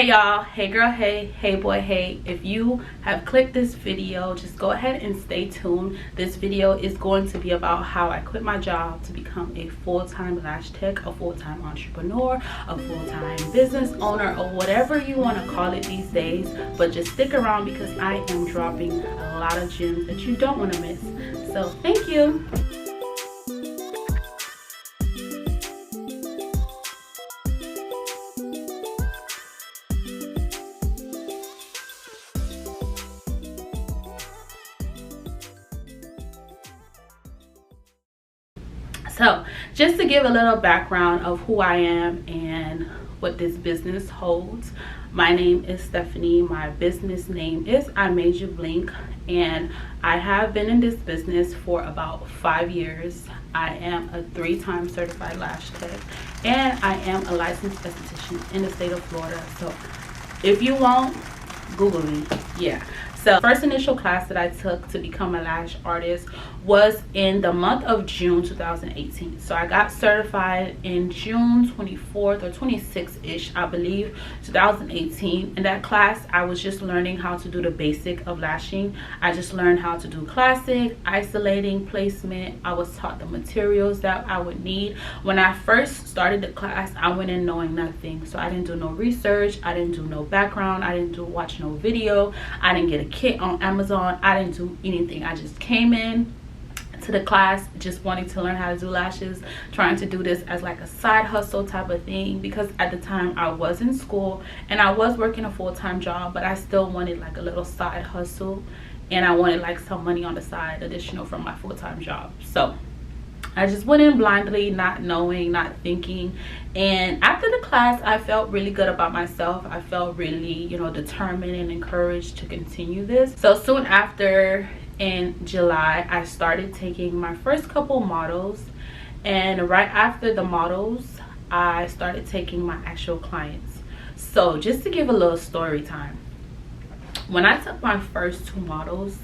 Hey y'all, hey girl, hey boy, hey. If you have clicked this video, just go ahead and stay tuned. This video is going to be about how I quit my job to become a full-time lash tech, a full-time entrepreneur, a full-time business owner, or whatever you want to call it these days. But just stick around because I am dropping a lot of gems that you don't want to miss. So thank you. So just to give a little background of who I am and what this business holds, my name is Stephanie. My business name is I Made You Blink, and I have been in this business for about 5 years. I am a 3-time certified lash tech, and I am a licensed esthetician in the state of Florida. So if you won't, Google me. Yeah. So first initial class that I took to become a lash artist was in the month of June 2018. So I got certified in June 24th or 26th-ish, I believe, 2018. In that class, I was just learning how to do the basic of lashing. I just learned how to do classic, isolating, placement. I was taught the materials that I would need. When I first started the class, I went in knowing nothing. So I didn't do no research. I didn't do no background. I didn't watch no video. I didn't get a kit on Amazon. I didn't do anything. I just came in to the class just wanting to learn how to do lashes, trying to do this as like a side hustle type of thing, because at the time I was in school and I was working a full-time job, but I still wanted like a little side hustle, and I wanted like some money on the side additional from my full-time job. So I just went in blindly, not knowing, not thinking. And after the class, I felt really good about myself. I felt really, determined and encouraged to continue this. So soon after, in July, I started taking my first couple models. And right after the models, I started taking my actual clients. So just to give a little story time, when I took my first 2 models,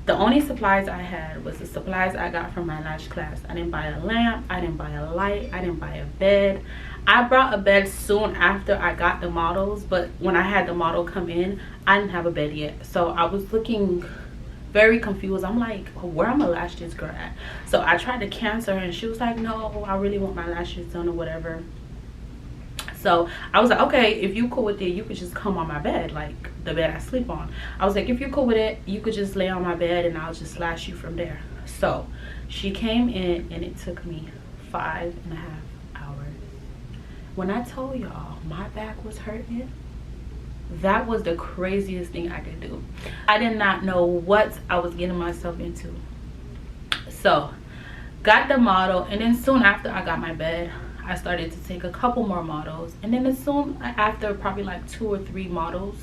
the only supplies I had was the supplies I got from my lash class. I didn't buy a lamp, I didn't buy a light, I didn't buy a bed. I brought a bed soon after I got the models, but when I had the model come in, I didn't have a bed yet. So I was looking very confused. I'm like, where am I lash this girl at? So I tried to cancel her and she was like, no, I really want my lashes done or whatever. So I was like, okay, if you cool with it, you could just come on my bed, like the bed I sleep on. I was like, if you're cool with it, you could just lay on my bed and I'll just lash you from there. So she came in and it took me 5.5 hours. When I told y'all my back was hurting, that was the craziest thing I could do. I did not know what I was getting myself into. So got the model, and then soon after I got my bed, I started to take a couple more models, and then as soon after probably like 2 or 3 models,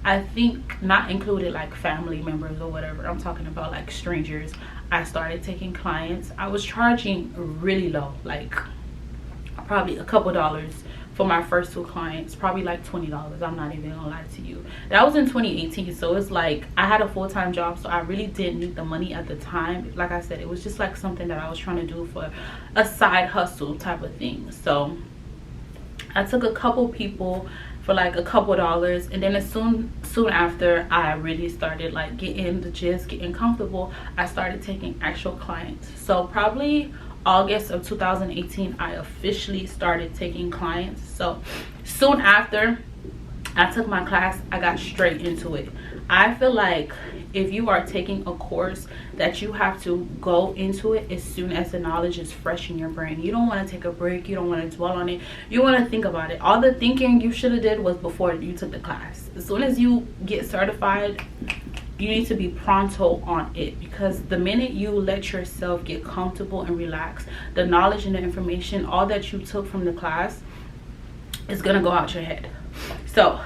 I think not included like family members or whatever, I'm talking about like strangers, I started taking clients. I was charging really low, like probably a couple dollars for my first 2 clients, probably like $20. I'm not even gonna lie to you. That was in 2018, so it's like I had a full-time job, so I really didn't need the money at the time. Like I said, it was just like something that I was trying to do for a side hustle type of thing. So I took a couple people for like a couple dollars, and then as soon after I really started like getting the gist, getting comfortable, I started taking actual clients. So probably August of 2018, I officially started taking clients. So soon after I took my class, I got straight into it. I feel like if you are taking a course, that you have to go into it as soon as the knowledge is fresh in your brain. You don't want to take a break. You don't want to dwell on it. You want to think about it. All the thinking you should have did was before you took the class. As soon as you get certified, you need to be pronto on it, because the minute you let yourself get comfortable and relax, the knowledge and the information, all that you took from the class, is gonna go out your head. So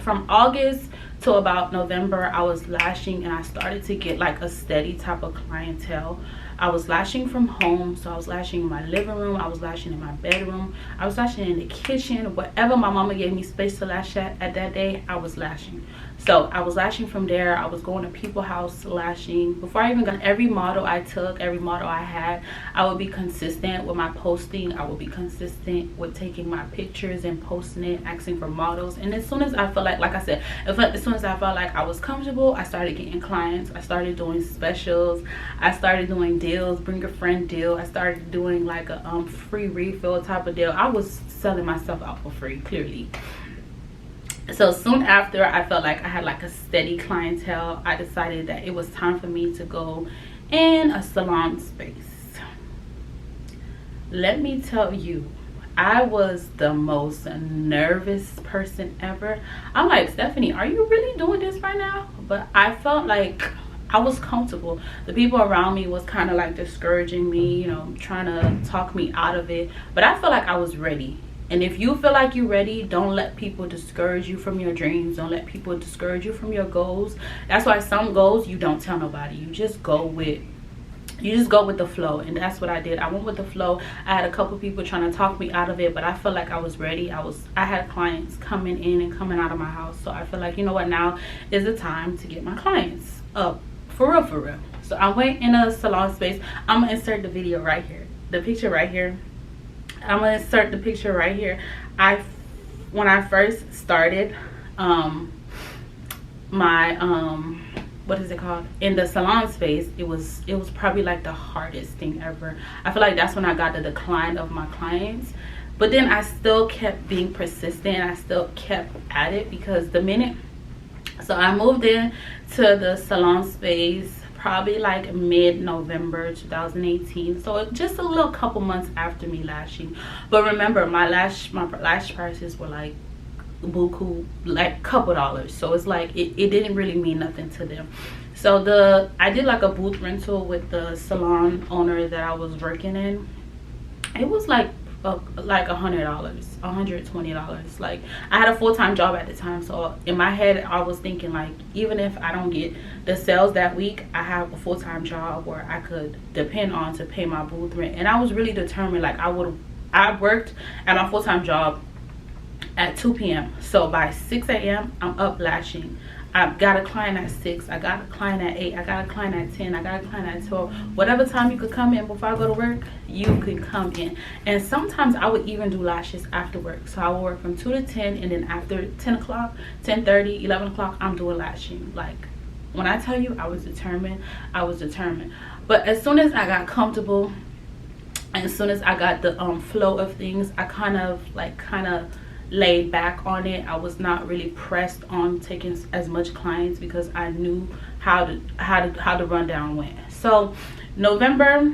from August to about November, I was lashing, and I started to get like a steady type of clientele. I was lashing from home, so I was lashing in my living room, I was lashing in my bedroom, I was lashing in the kitchen, whatever my mama gave me space to lash at that day, I was lashing. So I was lashing from there. I was going to people house lashing. Before I even got every model I took, every model I had, I would be consistent with my posting. I would be consistent with taking my pictures and posting it, asking for models. And as soon as I felt like I said, as soon as I felt like I was comfortable, I started getting clients. I started doing specials. I started doing deals, bring a friend deal. I started doing like a free refill type of deal. I was selling myself out for free, clearly. So soon after I felt like I had like a steady clientele, I decided that it was time for me to go in a salon space. Let me tell you, I was the most nervous person ever. I'm like, Stephanie, are you really doing this right now? But I felt like I was comfortable. The people around me was kind of like discouraging me, you know, trying to talk me out of it. But I felt like I was ready. And if you feel like you're ready, don't let people discourage you from your dreams. Don't let people discourage you from your goals. That's why some goals you don't tell nobody. You just go with the flow. And that's what I did. I went with the flow. I had a couple people trying to talk me out of it, but I felt like I was ready. I had clients coming in and coming out of my house. So I feel like, you know what, now is the time to get my clients up. For real. So I went in a salon space. I'm gonna insert the video right here. The picture right here. I'm gonna insert the picture right here. When I first started my what is it called, in the salon space, it was probably like the hardest thing ever. I feel like that's when I got the decline of my clients, but then I still kept being persistent. I still kept at it, because the minute, so I moved in to the salon space probably like mid-November 2018, so just a little couple months after me lashing. But remember, my lash prices were like buku, like couple dollars, so it's like it didn't really mean nothing to them. So I did like a booth rental with the salon owner that I was working in. It was like $100, $120. Like, I had a full-time job at the time, so in my head I was thinking, like, even if I don't get the sales that week, I have a full-time job where I could depend on to pay my booth rent. And I was really determined. Like, I worked at my full-time job at 2 p.m. so by 6 a.m. I'm up lashing. I got a client at 6, I got a client at 8, I got a client at 10, I got a client at 12. Whatever time you could come in before I go to work, you could come in. And sometimes I would even do lashes after work. So I would work from 2 to 10, and then after 10 o'clock, 10:30, 11 o'clock, I'm doing lashing. Like, when I tell you I was determined, I was determined. But as soon as I got comfortable, and as soon as I got the flow of things, I kind of laid back on it. I was not really pressed on taking as much clients, because I knew how the rundown went. So November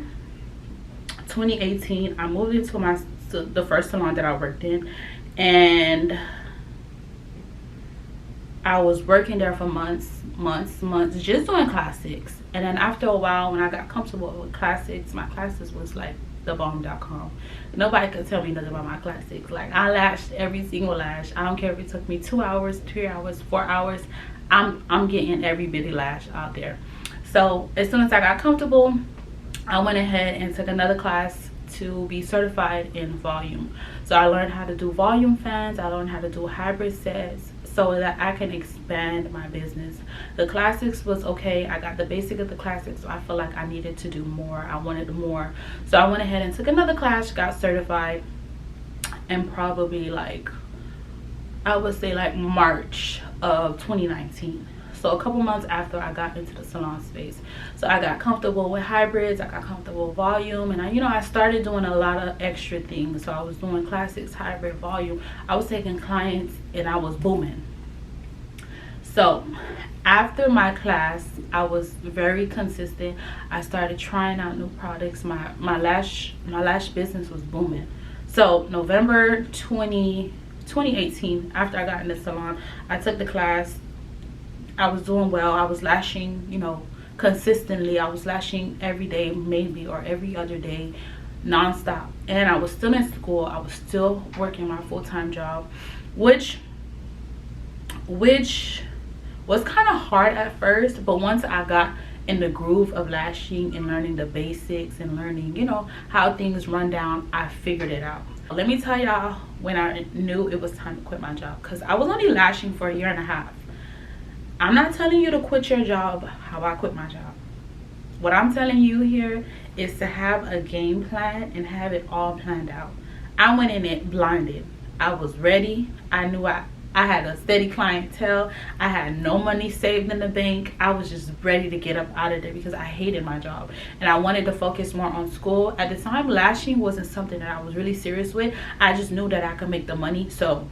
2018, I moved into the first salon that I worked in, and I was working there for months, just doing classics. And then after a while, when I got comfortable with classics, my classes was like thebomb.com. Nobody could tell me nothing about my classics. Like, I lashed every single lash. I don't care if it took me 2 hours, 3 hours, 4 hours. I'm getting every bitty lash out there. So as soon as I got comfortable, I went ahead and took another class to be certified in volume. So I learned how to do volume fans. I learned how to do hybrid sets, so that I can expand my business. The classics was okay. I got the basic of the classics, so I feel like I needed to do more. I wanted more. So I went ahead and took another class, got certified, and probably like, I would say like March of 2019. So a couple months after I got into the salon space. So I got comfortable with hybrids, I got comfortable with volume, and I started doing a lot of extra things. So I was doing classics, hybrid, volume. I was taking clients, and I was booming. So after my class, I was very consistent. I started trying out new products. My lash business was booming. So November 2018, after I got in the salon, I took the class. I was doing well. I was lashing, consistently. I was lashing every day, maybe, or every other day, nonstop. And I was still in school. I was still working my full-time job, which was kind of hard at first. But once I got in the groove of lashing and learning the basics and learning, how things run down, I figured it out. Let me tell y'all when I knew it was time to quit my job, because I was only lashing for a year and a half. I'm not telling you to quit your job how I quit my job. What I'm telling you here is to have a game plan and have it all planned out. I went in it blinded. I was ready. I knew I had a steady clientele. I had no money saved in the bank. I was just ready to get up out of there because I hated my job and I wanted to focus more on school. At the time, lashing wasn't something that I was really serious with. I just knew that I could make the money, so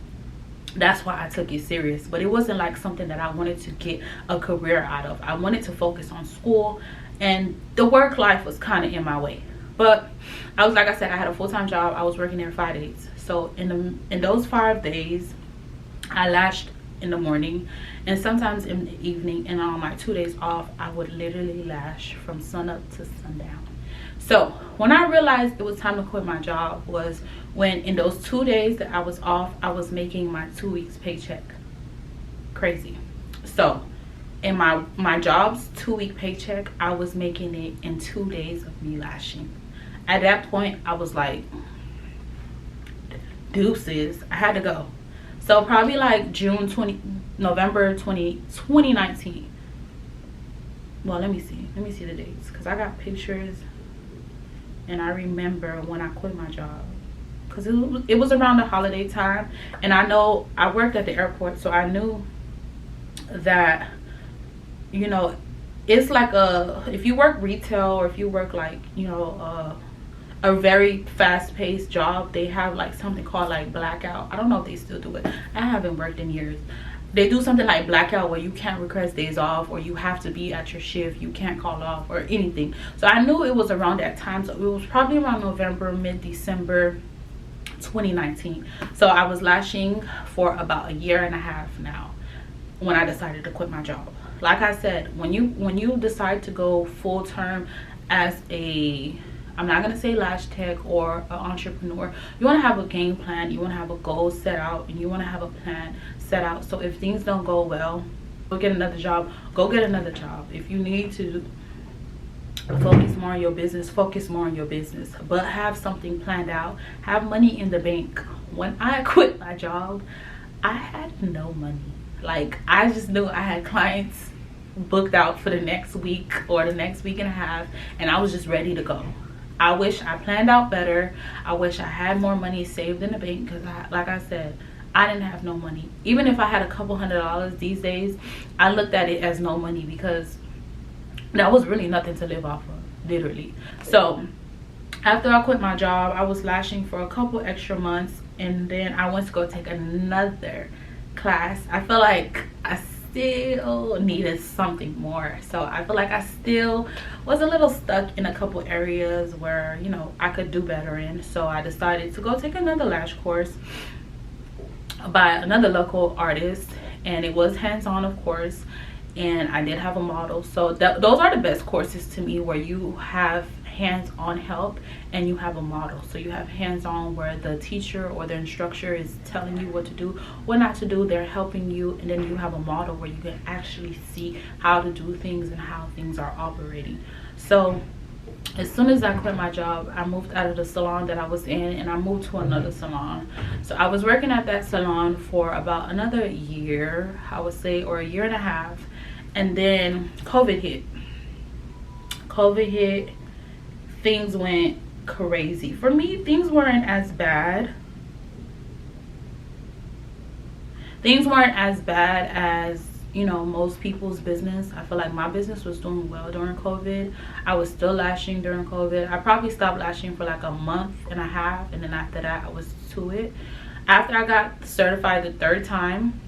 that's why I took it serious. But it wasn't like something that I wanted to get a career out of. I wanted to focus on school, and the work life was kind of in my way. But I was, like I said, I had a full-time job. I was working there 5 days. So in those 5 days, I lashed in the morning and sometimes in the evening, and on my 2 days off, I would literally lash from sunup to sundown. So when I realized it was time to quit my job was when in those 2 days that I was off, I was making my 2 weeks paycheck. Crazy. So in my job's 2-week paycheck, I was making it in 2 days of me lashing. At that point, I was like, deuces, I had to go. So probably like November 2019. Well, let me see the dates, because I got pictures and I remember when I quit my job, because it was around the holiday time, and I know I worked at the airport, so I knew that, you know, it's like if you work retail or if you work like, you know, a very fast-paced job, they have like something called like blackout. I don't know if they still do it. I haven't worked in years. They do something like blackout where you can't request days off, or you have to be at your shift, you can't call off or anything. So I knew it was around that time. So it was probably around November, mid-December 2019. So I was lashing for about 1.5 years now when I decided to quit my job. Like I said, when you decide to go full term as I'm not gonna say lash tech or an entrepreneur, you want to have a game plan, you want to have a goal set out, and you want to have a plan set out. So if things don't go well, go get another job. Go get another job. If you need to focus more on your business, focus more on your business, but have something planned out. Have money in the bank. When I quit my job, I had no money. Like, I just knew I had clients booked out for the next week or the next week and a half, and I was just ready to go. I wish I planned out better. I wish I had more money saved in the bank, because like I said, I didn't have no money. Even if I had a couple $100 these days, I looked at it as no money, because that was really nothing to live off of, literally. So after I quit my job, I was lashing for a couple extra months, and then I went to go take another class. I feel like I still needed something more, so I feel like I still was a little stuck in a couple areas where, you know, I could do better in. So I decided to go take another lash course by another local artist, and it was hands-on, of course, and I did have a model. So those are the best courses to me, where you have hands-on help and you have a model. So you have hands-on where the teacher or the instructor is telling you what to do, what not to do, they're helping you, and then you have a model where you can actually see how to do things and how things are operating. So as soon as I quit my job, I moved out of the salon that I was in, and I moved to another salon. So I was working at that salon for about another year, I would say, or 1.5 years, and then COVID hit. Things went crazy. For me, things weren't as bad. Things weren't as bad as, you know, most people's business. I feel like my business was doing well during COVID. I was still lashing during COVID. I probably stopped lashing for like 1.5 months, and then after that, I was to it. After I got certified the 3rd time,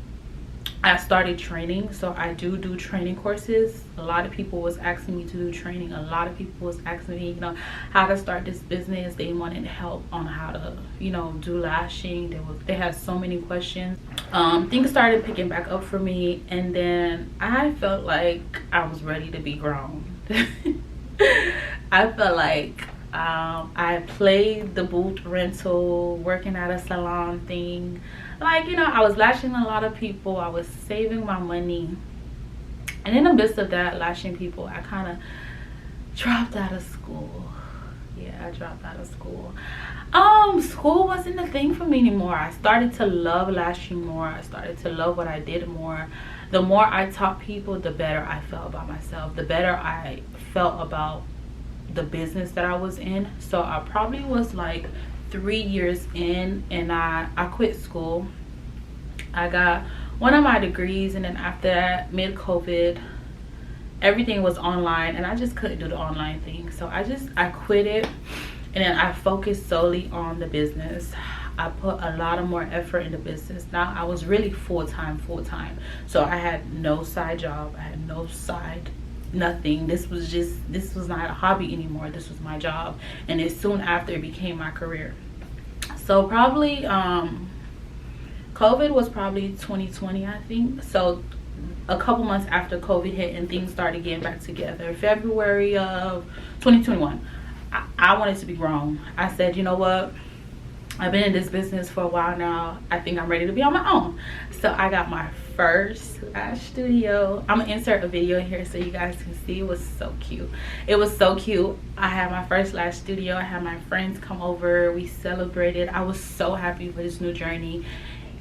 I started training. So I do training courses. A lot of people was asking me to do training. A lot of people was asking me, you know, how to start this business. They wanted help on how to, you know, do lashing. They had so many questions. Things started picking back up for me, and then I felt like I was ready to be grown. I felt like I played the boot rental, working at a salon thing. Like, you know, I was lashing a lot of people. I was saving my money, and in the midst of that lashing people, I kind of dropped out of school. Yeah, I dropped out of school. School wasn't a thing for me anymore. I started to love lashing more. I started to love what I did more. The more I taught people, the better I felt about myself, the better I felt about the business that I was in. So I probably was like 3 years in, and I quit school. I got one of my degrees, and then after that, mid-COVID, everything was online, and I just couldn't do the online thing. So I quit it, and then I focused solely on the business. I put a lot of more effort in the business. Now I was really full-time. So I had no side job, I had no side nothing. This was not a hobby anymore. This was my job, and it soon after it became my career. So probably COVID was probably 2020, I think. So a couple months after COVID hit and things started getting back together, February of 2021, I wanted to be grown. I said, you know what, I've been in this business for a while now. I think I'm ready to be on my own. So I got my first lash studio. I'm gonna insert a video here so you guys can see. It was so cute. It was so cute. I had my first lash studio. I had my friends come over. We celebrated. I was so happy for this new journey.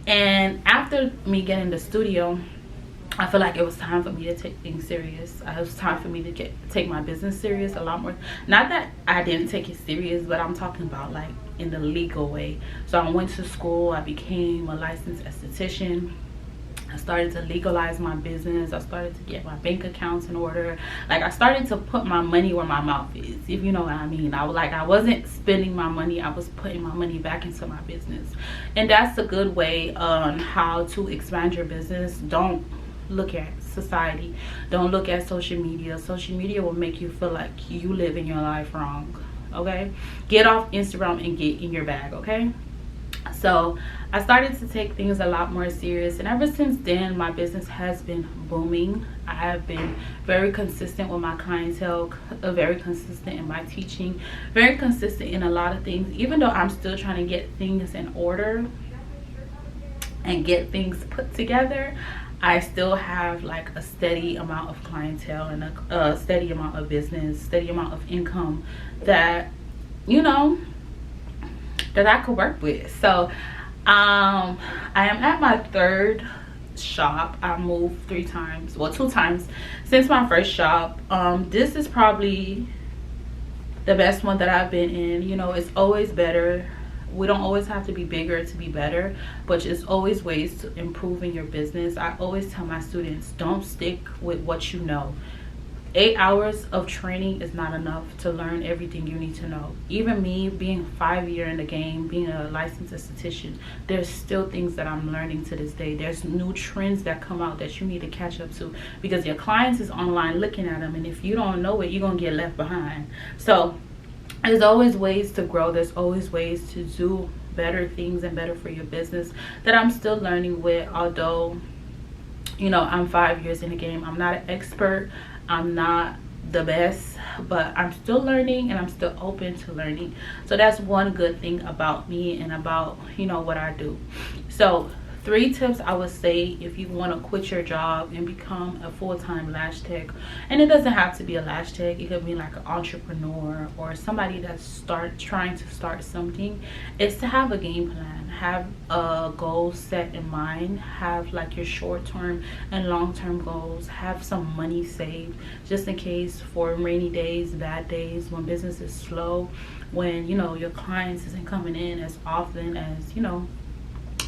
And after me getting the studio, I feel like it was time for me to take things serious. It was time for me to take my business serious a lot more. Not that I didn't take it serious, but I'm talking about like in the legal way. So I went to school. I became a licensed esthetician. I started to legalize my business. I started to get my bank accounts in order. Like, I started to put my money where my mouth is, if you know what I mean. I wasn't spending my money. I was putting my money back into my business. And that's a good way on how to expand your business. Don't look at society. Don't look at social media. Social media will make you feel like you living your life wrong. Okay? Get off Instagram and get in your bag, okay? So I started to take things a lot more serious, and ever since then my business has been booming. I have been very consistent with my clientele, very consistent in my teaching, very consistent in a lot of things. Even though I'm still trying to get things in order and get things put together, I still have like a steady amount of clientele and a steady amount of business, steady amount of income that, you know, that I could work with. So I am at my third shop. I moved 2 times since my first shop. This is probably the best one that I've been in. You know, it's always better. We don't always have to be bigger to be better, but there's always ways to improve in your business. I always tell my students, don't stick with what you know. 8 hours of training is not enough to learn everything you need to know. Even me being 5 years in the game, being a licensed esthetician, there's still things that I'm learning to this day. There's new trends that come out that you need to catch up to, because your clients is online looking at them, and if you don't know it, you're gonna get left behind. So there's always ways to grow. There's always ways to do better things and better for your business that I'm still learning with. Although, you know, I'm 5 years in the game, I'm not an expert, I'm not the best, but I'm still learning and I'm still open to learning. So that's one good thing about me and about, you know, what I do. So 3 tips I would say if you want to quit your job and become a full-time lash tech. And it doesn't have to be a lash tech, it could be like an entrepreneur or somebody that's trying to start something. It's to have a game plan, have a goal set in mind, have like your short-term and long-term goals, have some money saved just in case for rainy days, bad days, when business is slow, when, you know, your clients isn't coming in as often as, you know,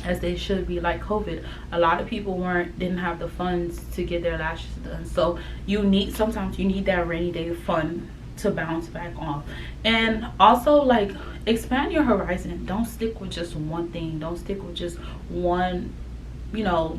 as they should be, like COVID. A lot of people didn't have the funds to get their lashes done. So sometimes you need that rainy day fund to bounce back off. And also, like, expand your horizon. Don't stick with just one thing. Don't stick with just one, you know,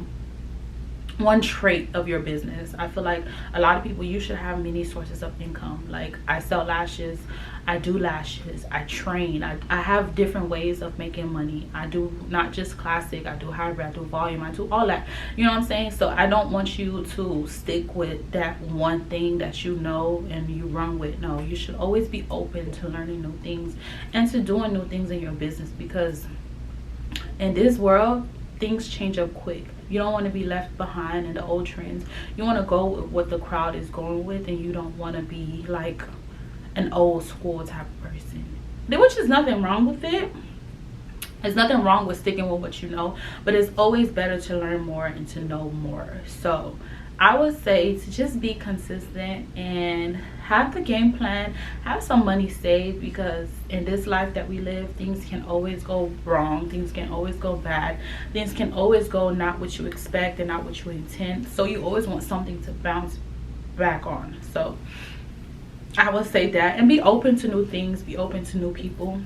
one trait of your business. I feel like a lot of people, you should have many sources of income. Like, I sell lashes, I do lashes, I train, I have different ways of making money. I do not just classic, I do hybrid, I do volume, I do all that, you know what I'm saying? So I don't want you to stick with that one thing that you know and you run with. No, you should always be open to learning new things and to doing new things in your business, because in this world things change up quick. You don't want to be left behind in the old trends. You want to go with what the crowd is going with, and you don't want to be like an old school type of person, which is nothing wrong with it. There's nothing wrong with sticking with what you know, but it's always better to learn more and to know more. So I would say to just be consistent and have the game plan, have some money saved, because in this life that we live, things can always go wrong, things can always go bad, things can always go not what you expect and not what you intend. So you always want something to bounce back on. So I would say that, and be open to new things, be open to new people,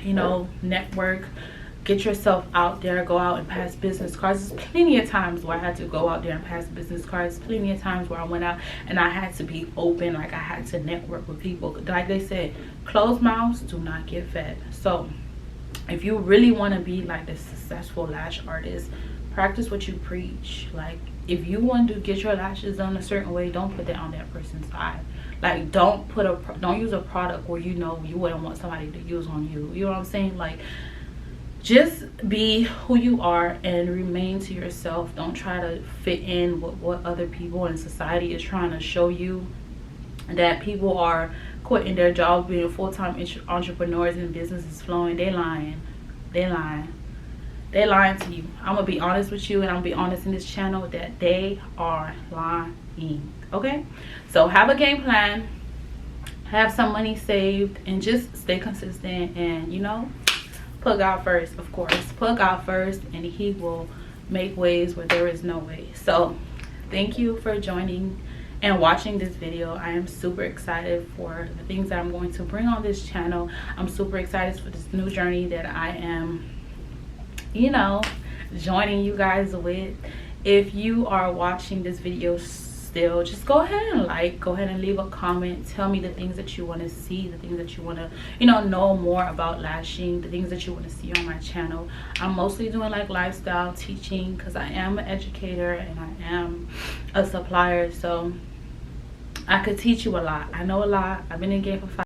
you know, network, get yourself out there, go out and pass business cards. There's plenty of times where I had to go out there and pass business cards, plenty of times where I went out and I had to be open, like I had to network with people. Like they said, closed mouths do not get fed. So if you really want to be like the successful lash artist, practice what you preach. Like if you want to get your lashes done a certain way, don't put that on that person's eye. Like don't use a product where you know you wouldn't want somebody to use on you. You know what I'm saying? Like just be who you are and remain to yourself. Don't try to fit in with what other people in society is trying to show you, that people are quitting their jobs, being full-time entrepreneurs and business is flowing. They lying to you. I'm gonna be honest with you, and I'm gonna be honest in this channel that they are lying. Okay, so have a game plan, have some money saved, and just stay consistent. And you know, put God first. Of course, put God first, and he will make ways where there is no way. So thank you for joining and watching this video. I am super excited for the things that I'm going to bring on this channel. I'm super excited for this new journey that I am, you know, joining you guys with. If you are watching this video still, just go ahead and leave a comment. Tell me the things that you want to see, the things that you want to, you know more about lashing, the things that you want to see on my channel. I'm mostly doing like lifestyle teaching because I am an educator and I am a supplier, so I could teach you a lot. I know a lot. I've been in the game for 5